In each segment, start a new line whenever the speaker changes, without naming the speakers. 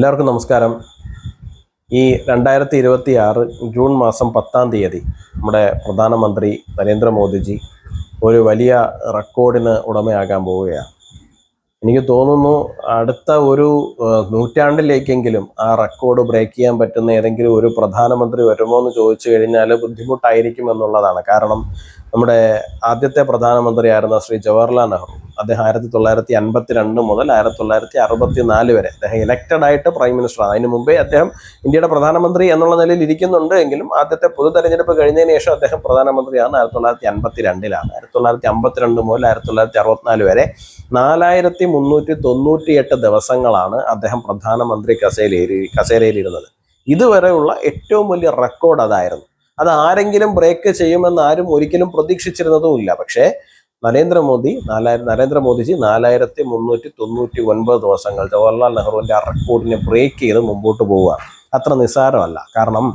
എല്ലാവർക്കും നമസ്കാരം. ഈ 2026 ജൂൺ മാസം 10-ാം തീയതി നമ്മുടെ പ്രധാനമന്ത്രി നരേന്ദ്രമോദിജി ഒരു വലിയ റെക്കോർഡിന് ഉടമയാകാൻ പോവുകയാണ്. എനിക്ക് തോന്നുന്നു അടുത്ത ഒരു നൂറ്റാണ്ടിലേക്കെങ്കിലും ആ റെക്കോർഡ് ബ്രേക്ക് ചെയ്യാൻ പറ്റുന്ന ഏതെങ്കിലും ഒരു പ്രധാനമന്ത്രി വരുമോ എന്ന് ചോദിച്ചു കഴിഞ്ഞാൽ ബുദ്ധിമുട്ടായിരിക്കും എന്നുള്ളതാണ്. കാരണം നമ്മുടെ ആദ്യത്തെ പ്രധാനമന്ത്രിയായിരുന്ന ശ്രീ ജവഹർലാൽ നെഹ്റു, അദ്ദേഹം 1952 മുതൽ 1964 വരെ അദ്ദേഹം ഇലക്റ്റഡ് ആയിട്ട് പ്രൈം മിനിസ്റ്ററാണ്. അതിന് മുമ്പേ അദ്ദേഹം ഇന്ത്യയുടെ പ്രധാനമന്ത്രി എന്നുള്ള നിലയിൽ ഇരിക്കുന്നുണ്ട് എങ്കിലും ആദ്യത്തെ പൊതു തെരഞ്ഞെടുപ്പ് കഴിഞ്ഞതിന് ശേഷം അദ്ദേഹം പ്രധാനമന്ത്രിയാണ് 1952-ലാണ്. 1952 മുതൽ 1964 വരെ 4398 ദിവസങ്ങളാണ് അദ്ദേഹം പ്രധാനമന്ത്രി കസേരയിലിരുന്നത്. ഇതുവരെയുള്ള ഏറ്റവും വലിയ റെക്കോർഡ് അതായിരുന്നു. അത് ആരെങ്കിലും ബ്രേക്ക് ചെയ്യുമെന്ന് ആരും ഒരിക്കലും പ്രതീക്ഷിച്ചിരുന്നതുമില്ല. പക്ഷേ നരേന്ദ്രമോദിജി 4399 ദിവസങ്ങൾ ജവഹർലാൽ നെഹ്റുവിന്റെ ആ റെക്കോർഡിനെ ബ്രേക്ക് ചെയ്ത് മുമ്പോട്ട് പോവുകയാണ്. അത്ര നിസ്സാരമല്ല. കാരണം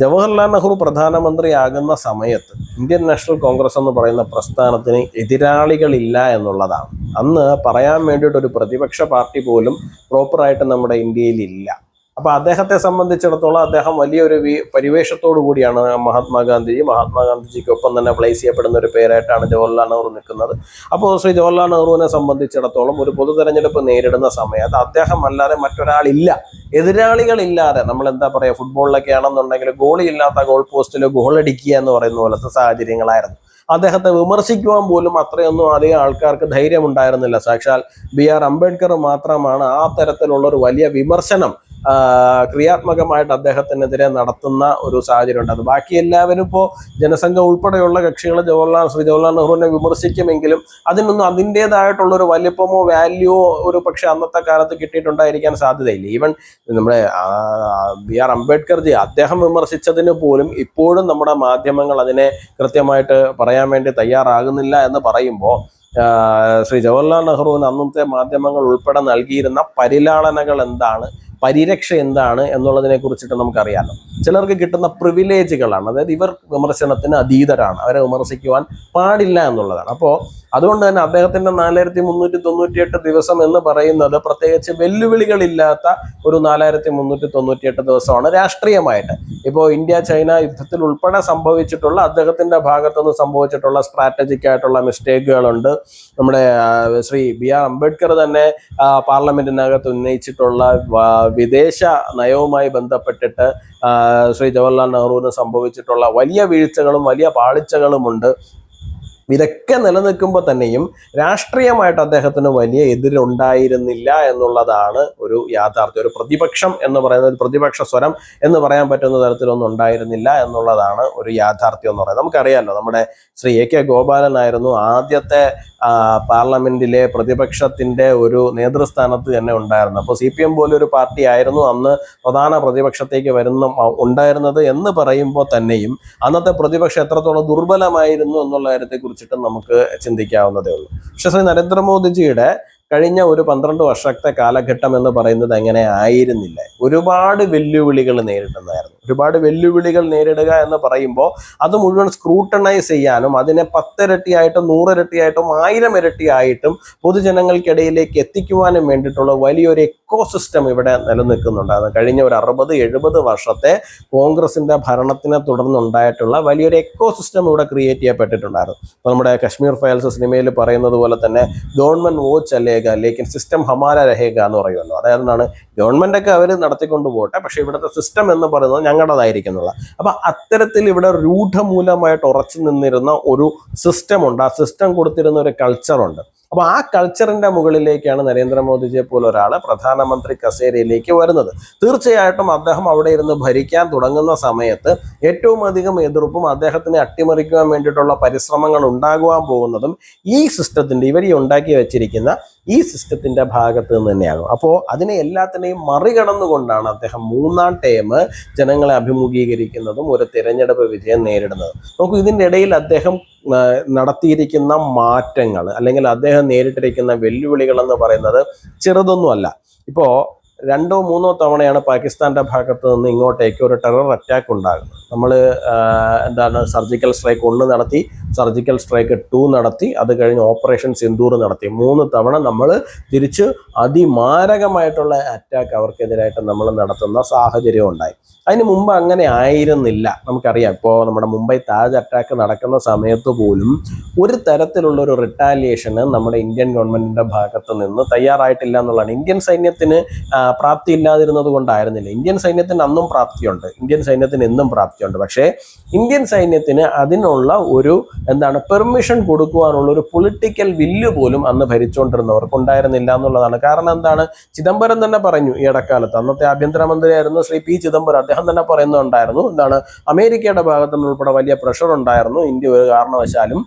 ജവഹർലാൽ നെഹ്റു പ്രധാനമന്ത്രിയാകുന്ന സമയത്ത് ഇന്ത്യൻ നാഷണൽ കോൺഗ്രസ് എന്ന് പറയുന്ന പ്രസ്ഥാനത്തിന് എതിരാളികളില്ല എന്നുള്ളതാണ്. അന്ന് പറയാൻ വേണ്ടിയിട്ട് ഒരു പ്രതിപക്ഷ പാർട്ടി പോലും പ്രോപ്പറായിട്ട് നമ്മുടെ ഇന്ത്യയിൽ ഇല്ല. അപ്പൊ അദ്ദേഹത്തെ സംബന്ധിച്ചിടത്തോളം അദ്ദേഹം വലിയൊരു പരിവേഷത്തോടു കൂടിയാണ് മഹാത്മാഗാന്ധിജിക്കൊപ്പം തന്നെ പ്ലേസ് ചെയ്യപ്പെടുന്ന ഒരു പേരായിട്ടാണ് ജവഹർലാൽ നെഹ്റു നിൽക്കുന്നത്. അപ്പോൾ ശ്രീ ജവഹർലാൽ നെഹ്റുവിനെ സംബന്ധിച്ചിടത്തോളം ഒരു പൊതു തെരഞ്ഞെടുപ്പ് നേരിടുന്ന സമയത്ത് അദ്ദേഹം അല്ലാതെ മറ്റൊരാളില്ല, എതിരാളികളില്ലാതെ. നമ്മൾ എന്താ പറയുക, ഫുട്ബോളിലൊക്കെ ആണെന്നുണ്ടെങ്കിൽ ഗോളിയില്ലാത്ത ഗോൾ പോസ്റ്റിൽ ഗോളടിക്കുക എന്ന് പറയുന്ന പോലത്തെ സാഹചര്യങ്ങളായിരുന്നു. അദ്ദേഹത്തെ വിമർശിക്കുവാൻ പോലും അത്രയൊന്നും അധികം ആൾക്കാർക്ക് ധൈര്യമുണ്ടായിരുന്നില്ല. സാക്ഷാൽ BR അംബേദ്കർ മാത്രമാണ് ആ തരത്തിലുള്ള ഒരു വലിയ വിമർശനം ക്രിയാത്മകമായിട്ട് അദ്ദേഹത്തിനെതിരെ നടത്തുന്ന ഒരു സാഹചര്യം ഉണ്ടായത്. ബാക്കി എല്ലാവരും ഇപ്പോൾ ജനസംഘം ഉൾപ്പെടെയുള്ള കക്ഷികൾ ശ്രീ ജവഹർലാൽ നെഹ്റുവിനെ വിമർശിക്കുമെങ്കിലും അതിനൊന്നും അതിൻ്റെതായിട്ടുള്ളൊരു വലിപ്പമോ വാല്യൂവോ ഒരു പക്ഷെ അന്നത്തെ കാലത്ത് കിട്ടിയിട്ടുണ്ടായിരിക്കാൻ സാധ്യതയില്ല. ഈവൻ നമ്മുടെ BR അംബേദ്കർജി അദ്ദേഹം വിമർശിച്ചതിന് പോലും ഇപ്പോഴും നമ്മുടെ മാധ്യമങ്ങൾ അതിനെ കൃത്യമായിട്ട് പറയാൻ വേണ്ടി തയ്യാറാകുന്നില്ല എന്ന് പറയുമ്പോൾ ശ്രീ ജവഹർലാൽ നെഹ്റുവിന് അന്നത്തെ മാധ്യമങ്ങൾ ഉൾപ്പെടെ നൽകിയിരുന്ന പരിലാളനകൾ എന്താണ്, പരിരക്ഷ എന്താണ് എന്നുള്ളതിനെ കുറിച്ചിട്ട് നമുക്കറിയാമല്ലോ. ചിലർക്ക് കിട്ടുന്ന പ്രിവിലേജുകളാണ്. അതായത് ഇവർ വിമർശനത്തിന് അതീതരാണ്, അവരെ വിമർശിക്കുവാൻ പാടില്ല എന്നുള്ളതാണ്. അപ്പോൾ അതുകൊണ്ട് തന്നെ അദ്ദേഹത്തിന്റെ 4398 ദിവസം എന്ന് പറയുന്നത് പ്രത്യേകിച്ച് വെല്ലുവിളികളില്ലാത്ത ഒരു 4398 ദിവസമാണ് രാഷ്ട്രീയമായിട്ട്. ഇപ്പോൾ ഇന്ത്യ ചൈന യുദ്ധത്തിൽ ഉൾപ്പെടെ സംഭവിച്ചിട്ടുള്ള അദ്ദേഹത്തിന്റെ ഭാഗത്തുനിന്ന് സംഭവിച്ചിട്ടുള്ള സ്ട്രാറ്റജിക് ആയിട്ടുള്ള മിസ്റ്റേക്കുകളുണ്ട്. നമ്മുടെ ശ്രീ BR അംബേദ്കർ തന്നെ പാർലമെന്റിനകത്ത് ഉന്നയിച്ചിട്ടുള്ള വിദേശ നയവുമായി ബന്ധപ്പെട്ടിട്ട് ശ്രീ ജവഹർലാൽ നെഹ്റുവിന് സംഭവിച്ചിട്ടുള്ള വലിയ വീഴ്ചകളും വലിയ പാളിച്ചകളുമുണ്ട്. ഇതൊക്കെ നിലനിൽക്കുമ്പോൾ തന്നെയും രാഷ്ട്രീയമായിട്ട് അദ്ദേഹത്തിന് വലിയ എതിരുണ്ടായിരുന്നില്ല എന്നുള്ളതാണ് ഒരു യാഥാർത്ഥ്യം. ഒരു പ്രതിപക്ഷം എന്ന് പറയുന്നത്, ഒരു പ്രതിപക്ഷ സ്വരം എന്ന് പറയാൻ പറ്റുന്ന തരത്തിലൊന്നും ഉണ്ടായിരുന്നില്ല എന്നുള്ളതാണ് ഒരു യാഥാർത്ഥ്യം എന്ന് പറയുന്നത്. നമുക്കറിയാമല്ലോ, നമ്മുടെ ശ്രീ AK ഗോപാലനായിരുന്നു ആദ്യത്തെ പാർലമെന്റിലെ പ്രതിപക്ഷത്തിന്റെ ഒരു നേതൃസ്ഥാനത്ത് തന്നെ ഉണ്ടായിരുന്നു. അപ്പോൾ CPM പോലെ ഒരു പാർട്ടി ആയിരുന്നു അന്ന് പ്രധാന പ്രതിപക്ഷത്തേക്ക് ഉണ്ടായിരുന്നത് എന്ന് പറയുമ്പോൾ തന്നെയും അന്നത്തെ പ്രതിപക്ഷം എത്രത്തോളം ദുർബലമായിരുന്നു എന്നുള്ള കാര്യത്തെ കുറിച്ചിട്ട് നമുക്ക് ചിന്തിക്കാവുന്നതേ ഉള്ളൂ. പക്ഷെ ശ്രീ നരേന്ദ്രമോദിജിയുടെ കഴിഞ്ഞ ഒരു 12 വർഷത്തെ കാലഘട്ടം എന്ന് പറയുന്നത് എങ്ങനെ ആയിരുന്നില്ല. ഒരുപാട് വെല്ലുവിളികൾ നേരിടുന്നതായിരുന്നു. ഒരുപാട് വെല്ലുവിളികൾ നേരിടുക എന്ന് പറയുമ്പോൾ അത് മുഴുവൻ സ്ക്രൂട്ടനൈസ് ചെയ്യാനും അതിനെ 10 ഇരട്ടിയായിട്ടും 100 ഇരട്ടിയായിട്ടും 1000 ഇരട്ടിയായിട്ടും പൊതുജനങ്ങൾക്കിടയിലേക്ക് എത്തിക്കുവാനും വേണ്ടിയിട്ടുള്ള വലിയൊരു എക്കോസിസ്റ്റം ഇവിടെ നിലനിൽക്കുന്നുണ്ടായിരുന്നു. കഴിഞ്ഞ ഒരു 60-70 വർഷത്തെ കോൺഗ്രസിന്റെ ഭരണത്തിനെ തുടർന്നുണ്ടായിട്ടുള്ള വലിയൊരു എക്കോസിസ്റ്റം ഇവിടെ ക്രിയേറ്റ് ചെയ്യപ്പെട്ടിട്ടുണ്ടായിരുന്നു. അപ്പോൾ നമ്മുടെ കശ്മീർ ഫയൽസ് സിനിമയിൽ പറയുന്നത് പോലെ തന്നെ ഗവൺമെന്റ് വോച്ച് അല്ലേക ലേക്കിൻ സിസ്റ്റം ഹമാര രഹേഗ എന്ന് പറയുമല്ലോ. അതായത് ഗവൺമെന്റ് ഒക്കെ അവർ നടത്തിക്കൊണ്ട് പോട്ടെ, പക്ഷെ ഇവിടുത്തെ സിസ്റ്റം എന്ന് പറയുന്നത് ഞങ്ങളുടേതായിരിക്കുന്നുള്ള. അപ്പൊ അത്തരത്തിൽ ഇവിടെ രൂഢമൂലമായിട്ട് ഉറച്ചു നിന്നിരുന്ന ഒരു സിസ്റ്റം ഉണ്ട്. ആ സിസ്റ്റം കൊടുത്തിരുന്ന ഒരു കൾച്ചറുണ്ട്. അപ്പൊ ആ കൾച്ചറിന്റെ മുകളിലേക്കാണ് നരേന്ദ്രമോദിജിയെ പോലെ ഒരാൾ പ്രധാനമന്ത്രി കസേരയിലേക്ക് വരുന്നത്. തീർച്ചയായിട്ടും അദ്ദേഹം അവിടെ ഇരുന്ന് ഭരിക്കാൻ തുടങ്ങുന്ന സമയത്ത് ഏറ്റവും അധികം എതിർപ്പും അദ്ദേഹത്തിനെ അട്ടിമറിക്കുവാൻ വേണ്ടിയിട്ടുള്ള പരിശ്രമങ്ങൾ ഉണ്ടാകുവാൻ പോകുന്നതും ഈ സിസ്റ്റത്തിന്റെ, ഇവർ ഉണ്ടാക്കി വെച്ചിരിക്കുന്ന ഈ സിസ്റ്റത്തിന്റെ ഭാഗത്ത് നിന്ന് തന്നെയാകും. അപ്പോൾ അതിനെ എല്ലാത്തിനെയും മറികടന്നുകൊണ്ടാണ് അദ്ദേഹം 3-ാം ടേം ജനങ്ങളെ അഭിമുഖീകരിക്കുന്നതും ഒരു തിരഞ്ഞെടുപ്പ് വിജയം നേരിടുന്നത്. നോക്കൂ, ഇതിൻ്റെ ഇടയിൽ അദ്ദേഹം നടത്തിയിരിക്കുന്ന മാറ്റങ്ങൾ അല്ലെങ്കിൽ അദ്ദേഹം നേരിട്ടിരിക്കുന്ന വെല്ലുവിളികൾ എന്ന് പറയുന്നത് ചെറുതൊന്നുമല്ല. ഇപ്പോൾ രണ്ടോ മൂന്നോ തവണയാണ് പാകിസ്ഥാൻ്റെ ഭാഗത്ത് നിന്ന് ഇങ്ങോട്ടേക്ക് ഒരു ടെറർ അറ്റാക്ക് ഉണ്ടാകുന്നത്. നമ്മൾ സർജിക്കൽ സ്ട്രൈക്ക് 1 നടത്തി, സർജിക്കൽ സ്ട്രൈക്ക് 2 നടത്തി, അത് കഴിഞ്ഞ് ഓപ്പറേഷൻ സിന്ദൂർ നടത്തി. 3 തവണ നമ്മൾ തിരിച്ച് അതിമാരകമായിട്ടുള്ള അറ്റാക്ക് അവർക്കെതിരായിട്ട് നമ്മൾ നടത്തുന്ന സാഹചര്യം ഉണ്ടായി. അതിന് മുമ്പ് അങ്ങനെ ആയിരുന്നില്ല. നമുക്കറിയാം, ഇപ്പോൾ നമ്മുടെ മുംബൈ താജ് അറ്റാക്ക് നടക്കുന്ന സമയത്ത് പോലും ഒരു തരത്തിലുള്ള ഒരു റിട്ടാലിയേഷന് നമ്മുടെ ഇന്ത്യൻ ഗവൺമെന്റിന്റെ ഭാഗത്ത് നിന്ന് തയ്യാറായിട്ടില്ല എന്നുള്ളതാണ്. ഇന്ത്യൻ സൈന്യത്തിന് പ്രാപ്തി ഇല്ലാതിരുന്നത് കൊണ്ടായിരുന്നില്ല. ഇന്ത്യൻ സൈന്യത്തിന് അന്നും പ്രാപ്തിയുണ്ട്, ഇന്ത്യൻ സൈന്യത്തിന് എന്നും പ്രാപ്തിയുണ്ട്. പക്ഷേ ഇന്ത്യൻ സൈന്യത്തിന് അതിനുള്ള ഒരു പെർമിഷൻ കൊടുക്കുവാനുള്ള ഒരു പൊളിറ്റിക്കൽ വില്ല് പോലും അന്ന് ഭരിച്ചുകൊണ്ടിരുന്നവർക്ക് ഉണ്ടായിരുന്നില്ല എന്നുള്ളതാണ്. കാരണം എന്താണ്, ചിദംബരം തന്നെ പറഞ്ഞു ഈ ഇടക്കാലത്ത്, അന്നത്തെ ആഭ്യന്തരമന്ത്രിയായിരുന്നു ശ്രീ പി ചിദംബരം, അദ്ദേഹം തന്നെ പറയുന്നുണ്ടായിരുന്നു അമേരിക്കയുടെ ഭാഗത്തു നിന്ന് ഉൾപ്പെടെ വലിയ പ്രഷർ ഉണ്ടായിരുന്നു, ഇന്ത്യ ഒരു കാരണവശാലും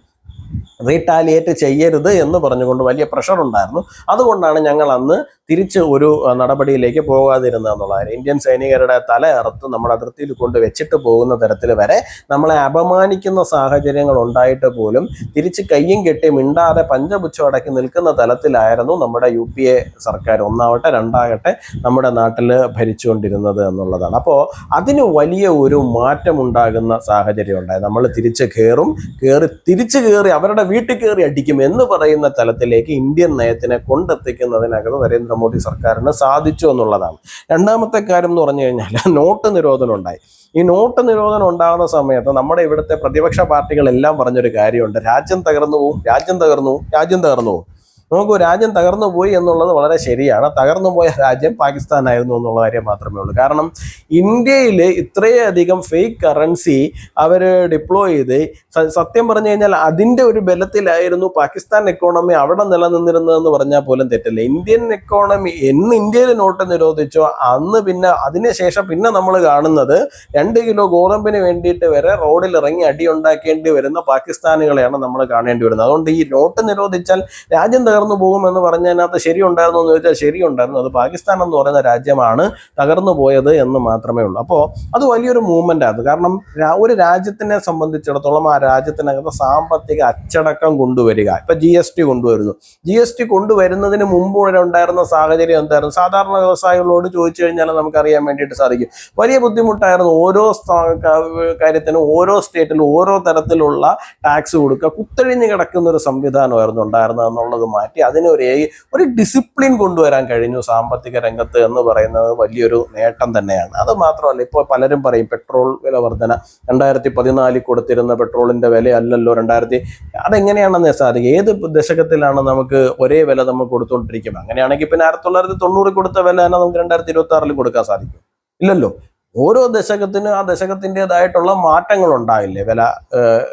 റീടാലിയേറ്റ് ചെയ്യരുത് എന്ന് പറഞ്ഞുകൊണ്ട് വലിയ പ്രഷർ ഉണ്ടായിരുന്നു. അതുകൊണ്ടാണ് ഞങ്ങൾ അന്ന് തിരിച്ച് ഒരു നടപടിയിലേക്ക് പോകാതിരുന്നത് എന്നുള്ളത്. ഇന്ത്യൻ സൈനികരുടെ തല അറുത്ത് നമ്മുടെ അതിർത്തിയിൽ കൊണ്ട് വെച്ചിട്ട് പോകുന്ന തരത്തിൽ വരെ നമ്മളെ അപമാനിക്കുന്ന സാഹചര്യങ്ങൾ ഉണ്ടായിട്ട് പോലും തിരിച്ച് കയ്യും കെട്ടി മിണ്ടാതെ പഞ്ചപുച്ഛം അടക്കി നിൽക്കുന്ന തലത്തിലായിരുന്നു നമ്മുടെ UPA സർക്കാർ, ഒന്നാവട്ടെ രണ്ടാകട്ടെ നമ്മുടെ നാട്ടിൽ ഭരിച്ചുകൊണ്ടിരുന്നത് എന്നുള്ളതാണ്. അപ്പോൾ അതിന് വലിയ ഒരു മാറ്റം ഉണ്ടാകുന്ന സാഹചര്യം ഉണ്ടായി. നമ്മൾ തിരിച്ച് തിരിച്ചു കയറി അവരുടെ വീട്ടിൽ കയറി അടിക്കും എന്ന് പറയുന്ന തലത്തിലേക്ക് ഇന്ത്യൻ നയത്തിനെ കൊണ്ടെത്തിക്കുന്നതിനകത്ത് നരേന്ദ്രമോദി സർക്കാരിന് സാധിച്ചു എന്നുള്ളതാണ്. രണ്ടാമത്തെ കാര്യം എന്ന് പറഞ്ഞു കഴിഞ്ഞാൽ നോട്ട് നിരോധനം ഉണ്ടായി. ഈ നോട്ട് നിരോധനം ഉണ്ടാകുന്ന സമയത്ത് നമ്മുടെ ഇവിടുത്തെ പ്രതിപക്ഷ പാർട്ടികളെല്ലാം പറഞ്ഞൊരു കാര്യമുണ്ട്, രാജ്യം തകർന്നു പോവും, രാജ്യം തകർന്നു പോവും, രാജ്യം തകർന്നു പോവും. നോക്കൂ, രാജ്യം തകർന്നു പോയി എന്നുള്ളത് വളരെ ശരിയാണ്. തകർന്നു പോയ രാജ്യം പാകിസ്ഥാനായിരുന്നു എന്നുള്ള കാര്യം മാത്രമേ ഉള്ളൂ. കാരണം ഇന്ത്യയിൽ ഇത്രയധികം ഫേക്ക് കറൻസി അവർ ഡിപ്ലോയ് ചെയ്ത്, സത്യം പറഞ്ഞു കഴിഞ്ഞാൽ അതിൻ്റെ ഒരു ബലത്തിലായിരുന്നു പാകിസ്ഥാൻ എക്കോണമി അവിടെ നിലനിന്നിരുന്നതെന്ന് പറഞ്ഞാൽ പോലും തെറ്റില്ല. ഇന്ത്യൻ എക്കോണമി എന്ന് ഇന്ത്യയിൽ നോട്ട് നിരോധിച്ചോ അന്ന് പിന്നെ അതിനുശേഷം പിന്നെ നമ്മൾ കാണുന്നത് 2 കിലോ ഗോതമ്പിന് വേണ്ടിയിട്ട് വരെ റോഡിൽ ഇറങ്ങി അടി ഉണ്ടാക്കേണ്ടി വരുന്ന പാകിസ്ഥാനികളെയാണ് നമ്മൾ കാണേണ്ടി വരുന്നത്. അതുകൊണ്ട് ഈ നോട്ട് നിരോധിച്ചാൽ രാജ്യം തകർന്നു പോകുമെന്ന് പറഞ്ഞതിനകത്ത് ശരിയുണ്ടായിരുന്നു എന്ന് ചോദിച്ചാൽ ശരിയുണ്ടായിരുന്നു. അത് പാകിസ്ഥാൻ എന്ന് പറയുന്ന രാജ്യമാണ് തകർന്നു പോയത് എന്ന് മാത്രമേ ഉള്ളൂ. അപ്പോൾ അത് വലിയൊരു മൂവ്മെന്റ് ആണ്. കാരണം ഒരു രാജ്യത്തിനെ സംബന്ധിച്ചിടത്തോളം ആ രാജ്യത്തിനകത്ത് സാമ്പത്തിക അച്ചടക്കം കൊണ്ടുവരിക. ഇപ്പൊ GST കൊണ്ടുവരുന്നു. GST കൊണ്ടുവരുന്നതിന് മുമ്പ് ഉണ്ടായിരുന്ന സാഹചര്യം എന്തായിരുന്നു? സാധാരണ വ്യവസായികളോട് ചോദിച്ചു കഴിഞ്ഞാൽ നമുക്കറിയാൻ വേണ്ടിയിട്ട് സാധിക്കും. വലിയ ബുദ്ധിമുട്ടായിരുന്നു. ഓരോ കാര്യത്തിനും ഓരോ സ്റ്റേറ്റിലും ഓരോ തരത്തിലുള്ള ടാക്സ് കൊടുക്കുക, കുത്തഴിഞ്ഞ് കിടക്കുന്ന ഒരു സംവിധാനമായിരുന്നു ഉണ്ടായിരുന്നത് എന്നുള്ളത് മാറ്റി അതിനൊരു ഡിസിപ്ലിൻ കൊണ്ടുവരാൻ കഴിഞ്ഞു സാമ്പത്തിക രംഗത്ത് എന്ന് പറയുന്നത് വലിയൊരു നേട്ടം തന്നെയാണ്. അത് മാത്രമല്ല, ഇപ്പോൾ പലരും പറയും പെട്രോൾ വില വർധന 2014 കൊടുത്തിരുന്ന പെട്രോളിന്റെ വില അല്ലല്ലോ അതെങ്ങനെയാണെന്ന് സാധിക്കും. ഏത് ദശകത്തിലാണ് നമുക്ക് ഒരേ വില നമുക്ക് കൊടുത്തുകൊണ്ടിരിക്കുന്നത്? അങ്ങനെയാണെങ്കിൽ പിന്നെ 1990 കൊടുത്ത വില തന്നെ നമുക്ക് 2026 കൊടുക്കാൻ സാധിക്കും? ഇല്ലല്ലോ. ഓരോ ദശകത്തിനും ആ ദശകത്തിൻ്റെതായിട്ടുള്ള മാറ്റങ്ങൾ ഉണ്ടാവില്ലേ വില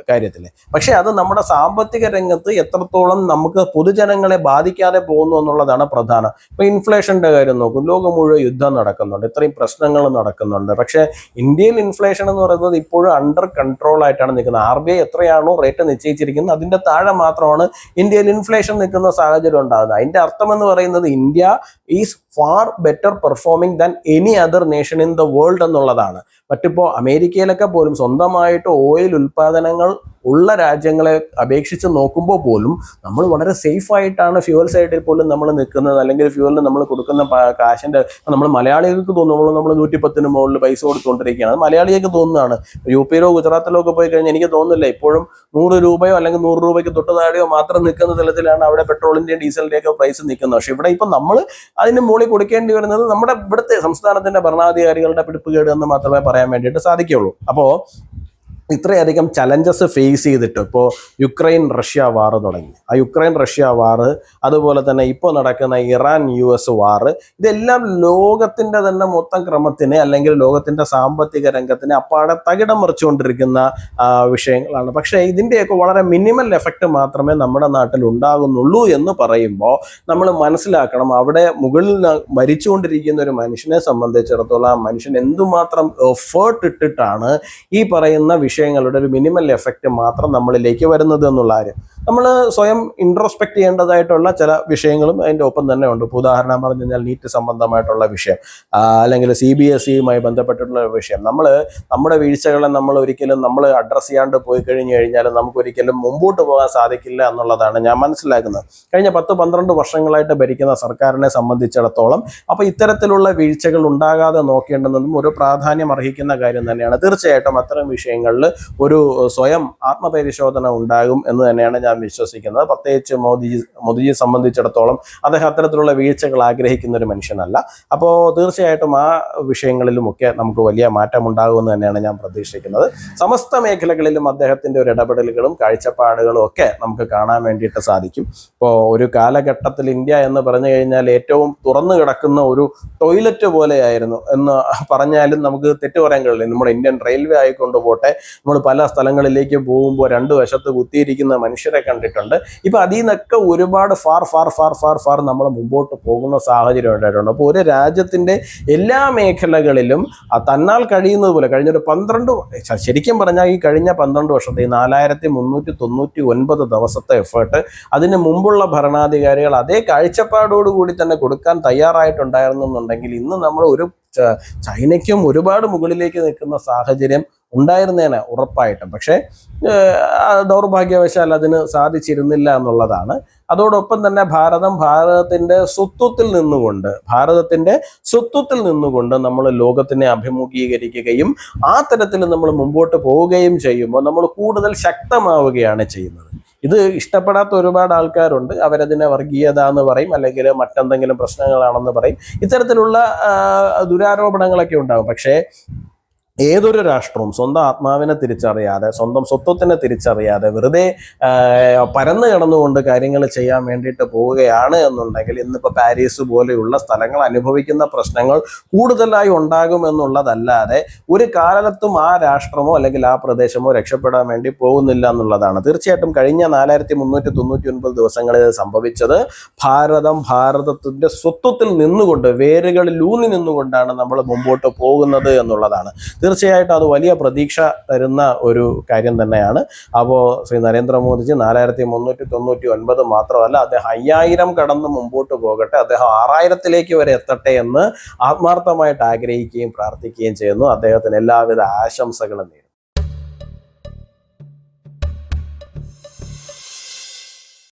കാര്യത്തിൽ. പക്ഷെ അത് നമ്മുടെ സാമ്പത്തിക രംഗത്ത് എത്രത്തോളം നമുക്ക് പൊതുജനങ്ങളെ ബാധിക്കാതെ പോകുന്നു എന്നുള്ളതാണ് പ്രധാനം. ഇപ്പൊ ഇൻഫ്ലേഷന്റെ കാര്യം നോക്കും, ലോകം മുഴുവൻ യുദ്ധം നടക്കുന്നുണ്ട്, ഇത്രയും പ്രശ്നങ്ങൾ നടക്കുന്നുണ്ട്. പക്ഷെ ഇന്ത്യയിൽ ഇൻഫ്ലേഷൻ എന്ന് പറയുന്നത് ഇപ്പോഴും അണ്ടർ കൺട്രോൾ ആയിട്ടാണ് നിൽക്കുന്നത്. RBI എത്രയാണോ റേറ്റ് നിശ്ചയിച്ചിരിക്കുന്നത് അതിന്റെ താഴെ മാത്രമാണ് ഇന്ത്യയിൽ ഇൻഫ്ലേഷൻ നിൽക്കുന്ന സാഹചര്യം ഉണ്ടാകുന്നത്. അതിന്റെ അർത്ഥം എന്ന് പറയുന്നത് India is far better performing than any other nation in the world എന്നുള്ളതാണ്. മറ്റിപ്പോൾ അമേരിക്കയിലൊക്കെ പോലും സ്വന്തമായിട്ട് ഓയിൽ ഉൽപ്പാദനങ്ങൾ ഉള്ള രാജ്യങ്ങളെ അപേക്ഷിച്ച് നോക്കുമ്പോൾ പോലും നമ്മൾ വളരെ സേഫ് ആയിട്ടാണ് ഫ്യൂവൽ സൈഡിൽ പോലും നമ്മൾ നിൽക്കുന്നത്. അല്ലെങ്കിൽ ഫ്യൂവലിന് നമ്മൾ കൊടുക്കുന്ന കാശിന്റെ നമ്മൾ മലയാളികൾക്ക് തോന്നുമ്പോൾ നമ്മൾ 110 മുകളിൽ പൈസ കൊടുത്തുകൊണ്ടിരിക്കുകയാണ്. അത് മലയാളികൾക്ക് തോന്നുന്നതാണ്. UP ഗുജറാത്തിലോ ഒക്കെ പോയി കഴിഞ്ഞാൽ എനിക്ക് തോന്നുന്നില്ല ഇപ്പോഴും 100 രൂപയോ അല്ലെങ്കിൽ 100 രൂപയ്ക്ക് തൊട്ട് താഴെയോ മാത്രം നിൽക്കുന്ന തലത്തിലാണ് അവിടെ പെട്രോളിന്റെയും ഡീസലിന്റെയും ഒക്കെ പ്രൈസ് നിൽക്കുന്നത്. പക്ഷെ ഇവിടെ ഇപ്പം നമ്മൾ അതിന് മുകളിൽ കൊടുക്കേണ്ടി വരുന്നത് നമ്മുടെ ഇവിടുത്തെ സംസ്ഥാനത്തിന്റെ ഭരണാധികാരികളുടെ പിടിപ്പുകേട് എന്ന് മാത്രമേ പറയാൻ വേണ്ടിയിട്ട് സാധിക്കുകയുള്ളൂ. അപ്പോൾ ഇത്രയധികം ചലഞ്ചസ് ഫേസ് ചെയ്തിട്ട് ഇപ്പോൾ യുക്രൈൻ റഷ്യ വാർ തുടങ്ങി. ആ യുക്രൈൻ റഷ്യ വാർ, അതുപോലെ തന്നെ ഇപ്പോൾ നടക്കുന്ന ഇറാൻ US വാർ, ഇതെല്ലാം ലോകത്തിന്റെ തന്നെ മൊത്തം ക്രമത്തിനെ അല്ലെങ്കിൽ ലോകത്തിന്റെ സാമ്പത്തിക രംഗത്തിനെ അപ്പാടെ തകിടം മറിച്ചുകൊണ്ടിരിക്കുന്ന വിഷയങ്ങളാണ്. പക്ഷേ ഇതിൻ്റെയൊക്കെ വളരെ മിനിമൽ എഫക്റ്റ് മാത്രമേ നമ്മുടെ നാട്ടിൽ ഉണ്ടാകുന്നുള്ളൂ എന്ന് പറയുമ്പോൾ നമ്മൾ മനസ്സിലാക്കണം, അവിടെ മുകളിൽ മരിച്ചുകൊണ്ടിരിക്കുന്ന ഒരു മനുഷ്യനെ സംബന്ധിച്ചിടത്തോളം ആ മനുഷ്യൻ എന്തുമാത്രം എഫേർട്ട് ഇട്ടിട്ടാണ് ഈ പറയുന്ന വിഷയങ്ങളുടെ ഒരു മിനിമൽ എഫക്റ്റ് മാത്രം നമ്മളിലേക്ക് വരുന്നത് എന്നുള്ള കാര്യം. നമ്മൾ സ്വയം ഇൻട്രോസ്പെക്ട് ചെയ്യേണ്ടതായിട്ടുള്ള ചില വിഷയങ്ങളും അതിൻ്റെ ഒപ്പം തന്നെ ഉണ്ട്. ഇപ്പോൾ ഉദാഹരണം പറഞ്ഞു കഴിഞ്ഞാൽ നീറ്റ് സംബന്ധമായിട്ടുള്ള വിഷയം, അല്ലെങ്കിൽ CBSEയുമായി ബന്ധപ്പെട്ടിട്ടുള്ള വിഷയം. നമ്മുടെ വീഴ്ചകളെ നമ്മൾ അഡ്രസ്സ് ചെയ്യാണ്ട് പോയി കഴിഞ്ഞു കഴിഞ്ഞാൽ നമുക്കൊരിക്കലും മുമ്പോട്ട് പോകാൻ സാധിക്കില്ല എന്നുള്ളതാണ് ഞാൻ മനസ്സിലാക്കുന്നത്. കഴിഞ്ഞ 10-12 വർഷങ്ങളായിട്ട് ഭരിക്കുന്ന സർക്കാരിനെ സംബന്ധിച്ചിടത്തോളം അപ്പോൾ ഇത്തരത്തിലുള്ള വീഴ്ചകൾ ഉണ്ടാകാതെ നോക്കേണ്ടുന്നതും ഒരു പ്രാധാന്യം അർഹിക്കുന്ന കാര്യം തന്നെയാണ്. തീർച്ചയായിട്ടും അത്തരം വിഷയങ്ങളിൽ ഒരു സ്വയം ആത്മപരിശോധന ഉണ്ടാകും എന്ന് തന്നെയാണ് ഞാൻ വിശ്വസിക്കുന്നത്. പ്രത്യേകിച്ച് മോദിജിയെ സംബന്ധിച്ചിടത്തോളം അദ്ദേഹം അത്തരത്തിലുള്ള വീഴ്ചകൾ ആഗ്രഹിക്കുന്ന ഒരു മനുഷ്യനല്ല. അപ്പോൾ തീർച്ചയായിട്ടും ആ വിഷയങ്ങളിലുമൊക്കെ നമുക്ക് വലിയ മാറ്റം ഉണ്ടാകുമെന്ന് തന്നെയാണ് ഞാൻ പ്രതീക്ഷിക്കുന്നത്. സമസ്ത മേഖലകളിലും അദ്ദേഹത്തിൻ്റെ ഒരു ഇടപെടലുകളും കാഴ്ചപ്പാടുകളും ഒക്കെ നമുക്ക് കാണാൻ വേണ്ടിയിട്ട് സാധിക്കും. ഇപ്പോൾ ഒരു കാലഘട്ടത്തിൽ ഇന്ത്യ എന്ന് പറഞ്ഞു കഴിഞ്ഞാൽ ഏറ്റവും തുറന്നു കിടക്കുന്ന ഒരു ടോയ്ലറ്റ് പോലെയായിരുന്നു എന്ന് പറഞ്ഞാലും നമുക്ക് തെറ്റു പറയാൻ കഴിയില്ല. നമ്മുടെ ഇന്ത്യൻ റെയിൽവേ ആയിക്കൊണ്ട് പോട്ടെ, നമ്മൾ പല സ്ഥലങ്ങളിലേക്ക് പോകുമ്പോൾ 2 വശത്ത് കുത്തിയിരിക്കുന്ന മനുഷ്യരെ കണ്ടിട്ടുണ്ട്. ഇപ്പം അതിൽ നിന്നൊക്കെ ഒരുപാട് ഫാർ നമ്മൾ മുമ്പോട്ട് പോകുന്ന സാഹചര്യം ഉണ്ടായിട്ടുണ്ട്. അപ്പോൾ ഒരു രാജ്യത്തിൻ്റെ എല്ലാ മേഖലകളിലും തന്നാൽ കഴിയുന്നത് പോലെ ശരിക്കും പറഞ്ഞാൽ ഈ കഴിഞ്ഞ 12 വർഷത്തെ 4399 ദിവസത്തെ എഫേർട്ട് അതിന് മുമ്പുള്ള ഭരണാധികാരികൾ അതേ കാഴ്ചപ്പാടോടുകൂടി തന്നെ കൊടുക്കാൻ തയ്യാറായിട്ടുണ്ടായിരുന്നെന്നുണ്ടെങ്കിൽ ഇന്ന് നമ്മൾ ചൈനയ്ക്കും ഒരുപാട് മുകളിലേക്ക് നിൽക്കുന്ന സാഹചര്യം ഉണ്ടായിരുന്നേനെ ഉറപ്പായിട്ടും. പക്ഷേ ദൗർഭാഗ്യവശാൽ അതിന് സാധിച്ചിരുന്നില്ല എന്നുള്ളതാണ്. അതോടൊപ്പം തന്നെ ഭാരതത്തിന്റെ സ്വത്വത്തിൽ നിന്നുകൊണ്ട് നമ്മൾ ലോകത്തിനെ അഭിമുഖീകരിക്കുകയും ആ തരത്തിൽ നമ്മൾ മുമ്പോട്ട് പോവുകയും ചെയ്യുമ്പോൾ നമ്മൾ കൂടുതൽ ശക്തമാവുകയാണ് ചെയ്യുന്നത്. ഇത് ഇഷ്ടപ്പെടാത്ത ഒരുപാട് ആൾക്കാരുണ്ട്. അവരതിനെ വർഗീയത എന്ന് പറയും, അല്ലെങ്കിൽ മറ്റെന്തെങ്കിലും പ്രശ്നങ്ങളാണെന്ന് പറയും. ഇത്തരത്തിലുള്ള ദുരാരോപണങ്ങളൊക്കെ ഉണ്ടാകും. പക്ഷേ ഏതൊരു രാഷ്ട്രവും സ്വന്തം ആത്മാവിനെ തിരിച്ചറിയാതെ, സ്വന്തം സ്വത്വത്തിനെ തിരിച്ചറിയാതെ വെറുതെ പരന്നു കിടന്നുകൊണ്ട് കാര്യങ്ങൾ ചെയ്യാൻ വേണ്ടിയിട്ട് പോവുകയാണ് എന്നുണ്ടെങ്കിൽ ഇന്നിപ്പോൾ പാരീസ് പോലെയുള്ള സ്ഥലങ്ങൾ അനുഭവിക്കുന്ന പ്രശ്നങ്ങൾ കൂടുതലായി ഉണ്ടാകും എന്നുള്ളതല്ലാതെ ഒരു കാലത്തും ആ രാഷ്ട്രമോ അല്ലെങ്കിൽ ആ പ്രദേശമോ രക്ഷപ്പെടാൻ വേണ്ടി പോകുന്നില്ല എന്നുള്ളതാണ്. തീർച്ചയായിട്ടും കഴിഞ്ഞ 4399 ദിവസങ്ങളിൽ സംഭവിച്ചത് ഭാരതത്തിന്റെ സ്വത്വത്തിൽ നിന്നുകൊണ്ട്, വേരുകളിൽ ഊന്നി നിന്നുകൊണ്ടാണ് നമ്മൾ മുമ്പോട്ട് പോകുന്നത് എന്നുള്ളതാണ്. തീർച്ചയായിട്ടും അത് വലിയ പ്രതീക്ഷ തരുന്ന ഒരു കാര്യം തന്നെയാണ്. അപ്പോൾ ശ്രീ നരേന്ദ്രമോദിജി 4399 മാത്രമല്ല, അദ്ദേഹം 5000 കടന്ന് മുമ്പോട്ട് പോകട്ടെ, അദ്ദേഹം 6000ത്തിലേക്ക് വരെ എത്തട്ടെ എന്ന് ആത്മാർത്ഥമായിട്ട് ആഗ്രഹിക്കുകയും പ്രാർത്ഥിക്കുകയും ചെയ്യുന്നു. അദ്ദേഹത്തിന് എല്ലാവിധ ആശംസകളും നേരുന്നു.